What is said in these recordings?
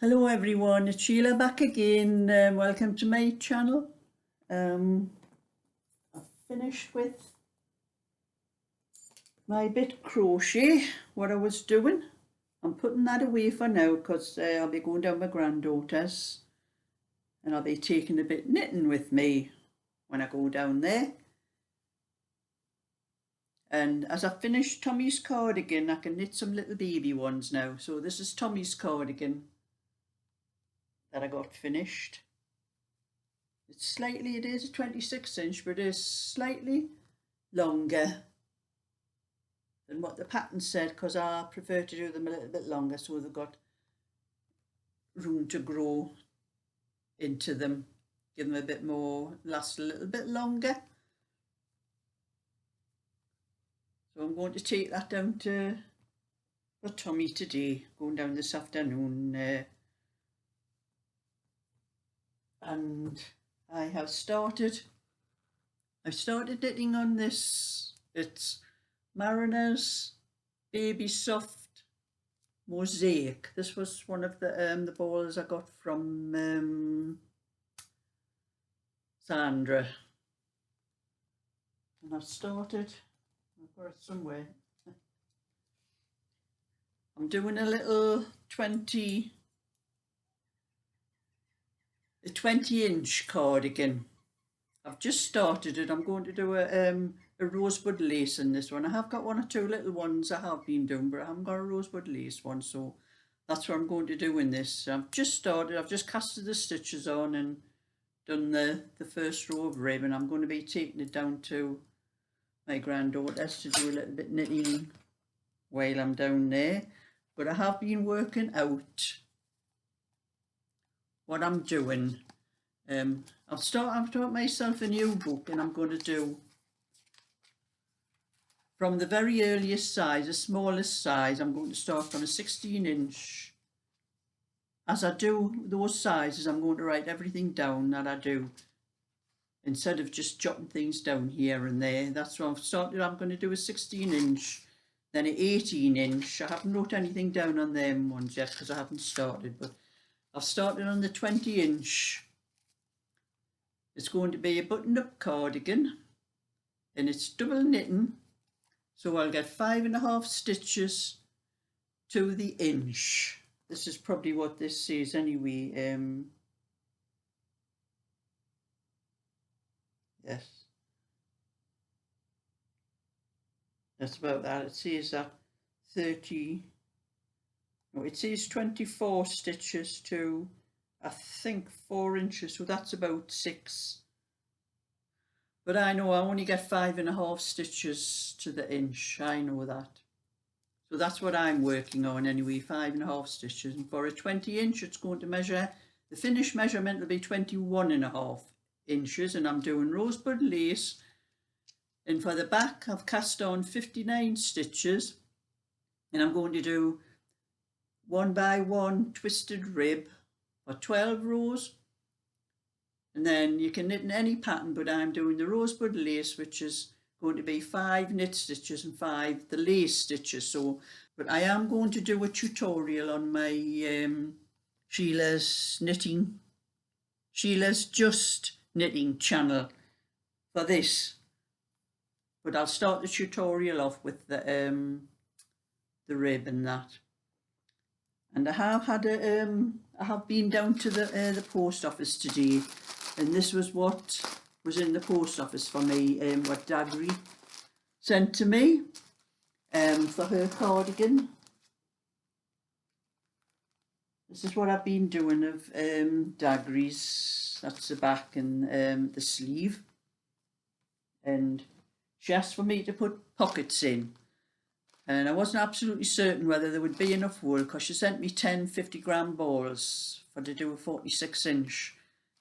Hello everyone, it's Sheila back again. Welcome to my channel. I've finished with my bit crochet, what I was doing. I'm putting that away for now because I'll be going down my granddaughter's and I'll be taking a bit knitting with me when I go down there. And as I finished Tommy's cardigan, I can knit some little baby ones now. So this is Tommy's cardigan that I got finished. It is a 26 inch, but it is slightly longer than what the pattern said because I prefer to do them a little bit longer so they've got room to grow into them, give them a bit more, last a little bit longer. So I'm going to take that down to for Tommy today, going down this afternoon. And I've started knitting on this. It's Mariner's Baby Soft Mosaic. This was one of the balls I got from Sandra. And I've got it somewhere. I'm doing a little 20 inch cardigan. I've just started it. I'm going to do a rosebud lace in this one. I have got one or two little ones I have been doing, but I haven't got a rosebud lace one, so that's what I'm going to do in this. I've just started. I've just casted the stitches on and done the first row of ribbon. I'm going to be taking it down to my granddaughter's to do a little bit knitting while I'm down there. But I have been working out what I'm doing. I've taught myself a new book, and I'm going to do from the very earliest size, the smallest size. I'm going to start from a 16 inch. As I do those sizes, I'm going to write everything down that I do instead of just jotting things down here and there. That's what I've started. I'm going to do a 16 inch, then an 18 inch. I haven't wrote anything down on them ones yet because I haven't started, but I've started on the 20 inch. It's going to be a button-up cardigan and it's double knitting, so I'll get 5.5 stitches to the inch. This is probably what this says anyway. Yes, that's about that. It says that 30. No, it says 24 stitches to, I think, 4 inches, so that's about 6. But I know I only get 5.5 stitches to the inch. I know that. So that's what I'm working on anyway, 5.5 stitches. And for a 20 inch, it's going to measure, the finished measurement will be 21.5 inches. And I'm doing rosebud lace. And for the back, I've cast on 59 stitches. And I'm going to do 1 by 1 twisted rib for 12 rows, and then you can knit in any pattern, but I'm doing the rosebud lace, which is going to be 5 knit stitches and 5 the lace stitches. So, but I am going to do a tutorial on my Sheila's Just Knitting channel for this, but I'll start the tutorial off with the rib and that. And I have been down to the post office today, and this was what was in the post office for me, what Dagry sent to me for her cardigan. This is what I've been doing of Dagry's. That's the back and the sleeve. And she asked for me to put pockets in. And I wasn't absolutely certain whether there would be enough wool because she sent me 10 50-gram balls for to do a 46 inch.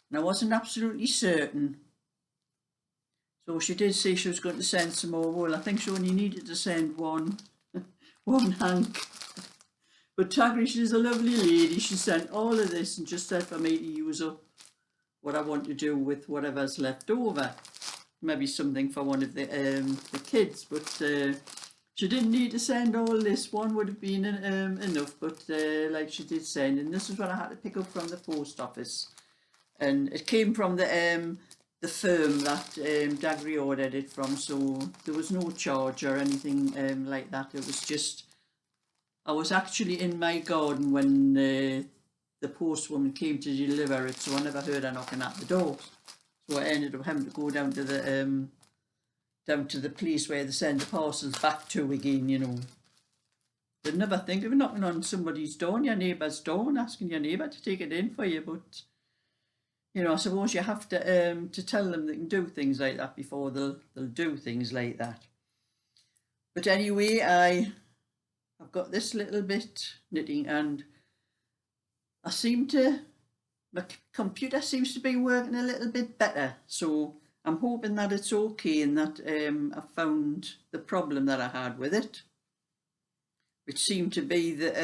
And I wasn't absolutely certain. So she did say she was going to send some more wool. I think she only needed to send one hank. But Tagri, she's a lovely lady. She sent all of this and just said for me to use up what I want to do with whatever's left over. Maybe something for one of the kids, but She didn't need to send all this. One would have been enough, but like she did send, and this is what I had to pick up from the post office, and it came from the firm that Dagry ordered it from, so there was no charge or anything like that. It was just, I was actually in my garden when the postwoman came to deliver it, so I never heard her knocking at the door. So I ended up having to go down to the place where they send the parcels back to again, you know. They'd never think of knocking on somebody's door, your neighbour's door, and asking your neighbour to take it in for you, but you know, I suppose you have to tell them they can do things like that before they'll do things like that. But anyway, I've got this little bit knitting, and my computer seems to be working a little bit better, so I'm hoping that it's okay and that I found the problem that I had with it, which seemed to be that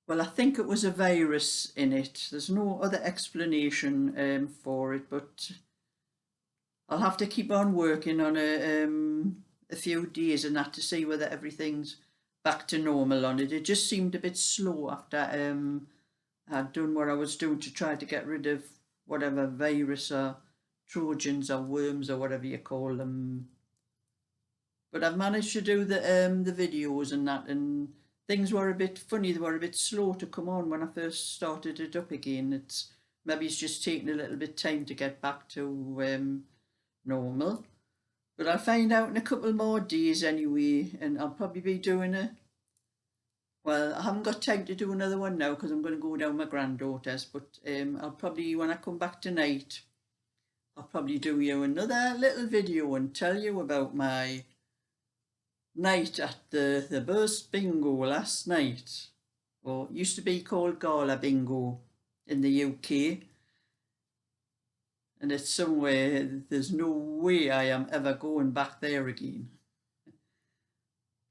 well, I think it was a virus in it. There's no other explanation for it, but I'll have to keep on working on a few days and that to see whether everything's back to normal on it. It just seemed a bit slow after I had done what I was doing to try to get rid of whatever virus or Trojans or worms or whatever you call them. But I've managed to do the videos and that, and things were a bit funny. They were a bit slow to come on when I first started it up again. Maybe it's just taking a little bit time to get back to normal. But I'll find out in a couple more days anyway, and I'll probably be doing well, I haven't got time to do another one now because I'm going to go down my granddaughter's, but I'll probably, when I come back tonight, I'll probably do you another little video and tell you about my night at the Burst Bingo last night. Or it used to be called Gala Bingo in the UK. And it's somewhere, there's no way I am ever going back there again.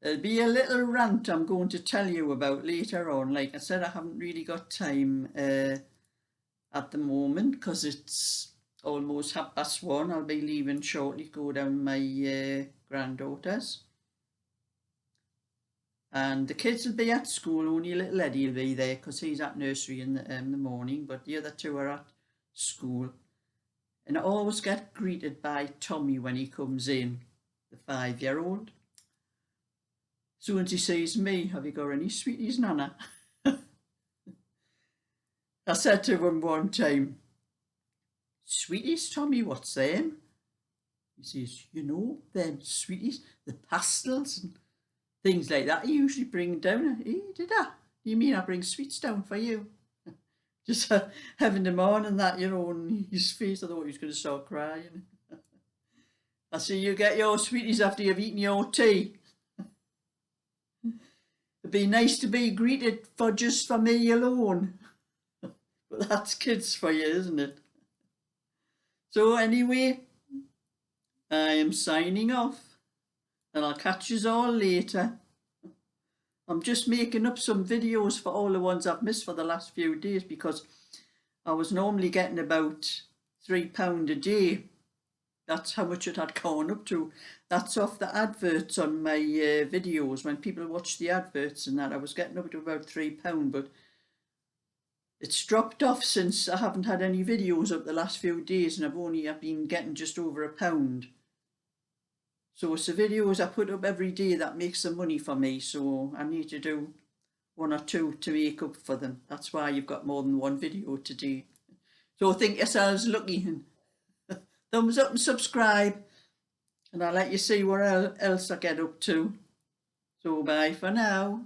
There'll be a little rant I'm going to tell you about later on. Like I said, I haven't really got time at the moment because it's almost 1:30. I'll be leaving shortly to go down my granddaughter's. And the kids will be at school, only little Eddie will be there because he's at nursery in the morning, but the other two are at school. And I always get greeted by Tommy when he comes in, the 5-year-old. Soon as he sees me, have you got any sweeties, Nana? I said to him one time, sweeties, Tommy, what's them? He says, you know, them sweeties, the pastels and things like that. I usually bring down. Hey, did I? You mean I bring sweets down for you? Just having them on and that, you know, and his face, I thought he was going to start crying. I say, you get your sweeties after you've eaten your tea. It'd be nice to be greeted for just for me alone. But that's kids for you, isn't it? So anyway, I am signing off. And I'll catch you all later. I'm just making up some videos for all the ones I've missed for the last few days because I was normally getting about £3 a day. That's how much it had gone up to. That's off the adverts on my videos. When people watch the adverts and that, I was getting up to about £3, but it's dropped off since I haven't had any videos up the last few days, and I've been getting just over £1. So it's the videos I put up every day that makes the money for me, so I need to do 1 or 2 to make up for them. That's why you've got more than one video today. So think yourselves lucky, and thumbs up and subscribe, and I'll let you see what else I get up to. So bye for now.